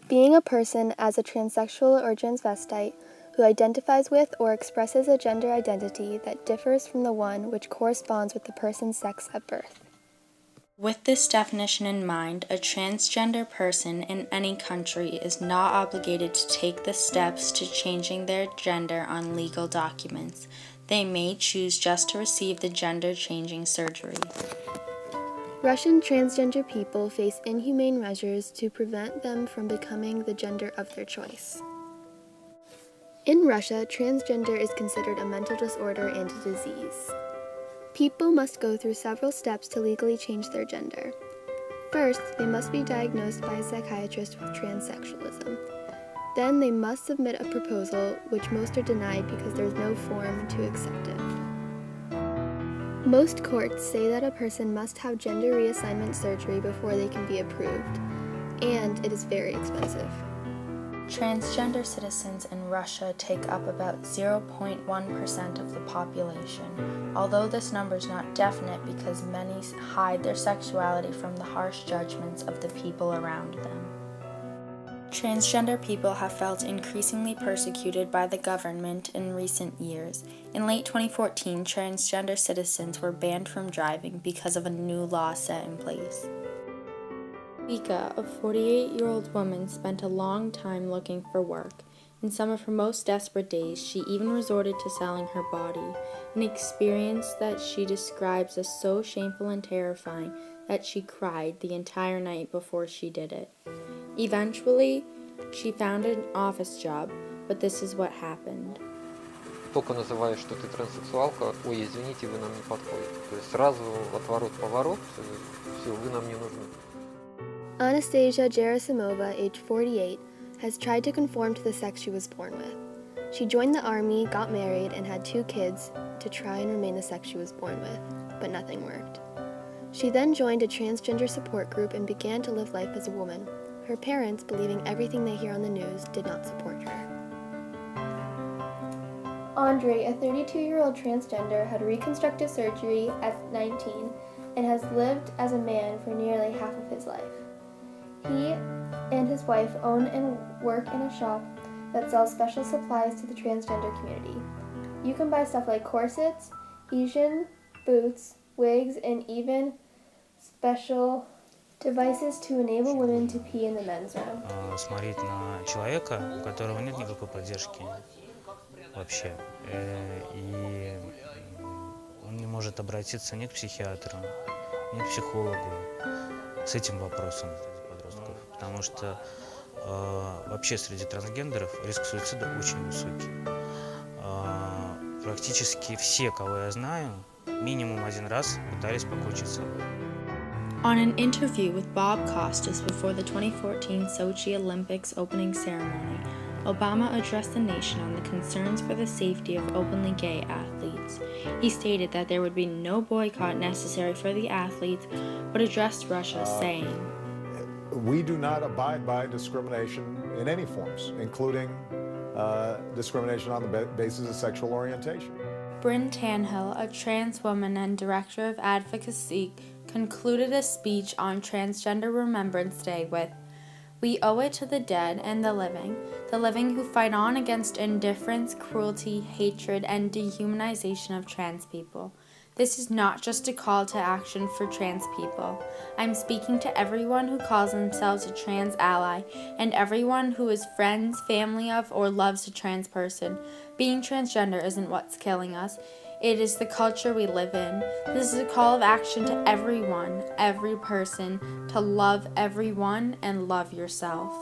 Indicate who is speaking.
Speaker 1: Being a person as a transsexual or transvestite who identifies with or expresses a gender identity that differs from the one which corresponds with the person's sex at birth.
Speaker 2: With this definition in mind, a transgender person in any country is not obligated to take the steps to changing their gender on legal documents. They may choose just to receive the gender-changing surgery.
Speaker 1: Russian transgender people face inhumane measures to prevent them from becoming the gender of their choice. In Russia, transgender is considered a mental disorder and a disease. People must go through several steps to legally change their gender. First, they must be diagnosed by a psychiatrist with transsexualism. Then they must submit a proposal, which most are denied because there is no form to accept it. Most courts say that a person must have gender reassignment surgery before they can be approved, and it is very expensive.
Speaker 2: Transgender citizens in Russia take up about 0.1% of the population, although this number is not definite because many hide their sexuality from the harsh judgments of the people around them. Transgender people have felt increasingly persecuted by the government in recent years. In late 2014, transgender citizens were banned from driving because of a new law set in place. Vika, a 48-year-old woman, spent a long time looking for work. In some of her most desperate days, she even resorted to selling her body, an experience that she describes as so shameful and terrifying that she cried the entire night before she did it. Eventually, she found an office job, but this is what happened.
Speaker 3: Только называешь, что ты транссексуалка, ой, извините, вы нам не подходите. То есть сразу отворот-поворот, все, вы нам не нужны.
Speaker 1: Anastasia Gerasimova, age 48, has tried to conform to the sex she was born with. She joined the army, got married, and had 2 kids to try and remain the sex she was born with, but nothing worked. She then joined a transgender support group and began to live life as a woman. Her parents, believing everything they hear on the news, did not support her. Andre, a 32-year-old transgender, had reconstructive surgery at 19 and has lived as a man for nearly half of his life. He and his wife own and work in a shop that sells special supplies to the transgender community. You can buy stuff like corsets, Asian boots, wigs, and even special devices to enable women to pee in the men's room.
Speaker 4: Смотреть на человека, у которого нет никакой поддержки вообще, и он не может обратиться ни к психиатру, ни к психологу с этим вопросом подростков, потому что вообще среди трансгендеров риск суицида очень высокий. Практически все, кого я знаю, минимум 1 раз пытались покончить с собой.
Speaker 2: On an interview with Bob Costas before the 2014 Sochi Olympics opening ceremony, Obama addressed the nation on the concerns for the safety of openly gay athletes. He stated that there would be no boycott necessary for the athletes, but addressed Russia, saying,
Speaker 5: "We do not abide by discrimination in any forms, including discrimination on the basis of sexual orientation."
Speaker 2: Bryn Tanhill, a trans woman and director of advocacy, concluded a speech on Transgender Remembrance Day with, "We owe it to the dead and the living who fight on against indifference, cruelty, hatred, and dehumanization of trans people. This is not just a call to action for trans people. I'm speaking to everyone who calls themselves a trans ally and everyone who is friends, family of, or loves a trans person. Being transgender isn't what's killing us. It is the culture we live in. This is a call of action to everyone, every person, to love everyone and love yourself."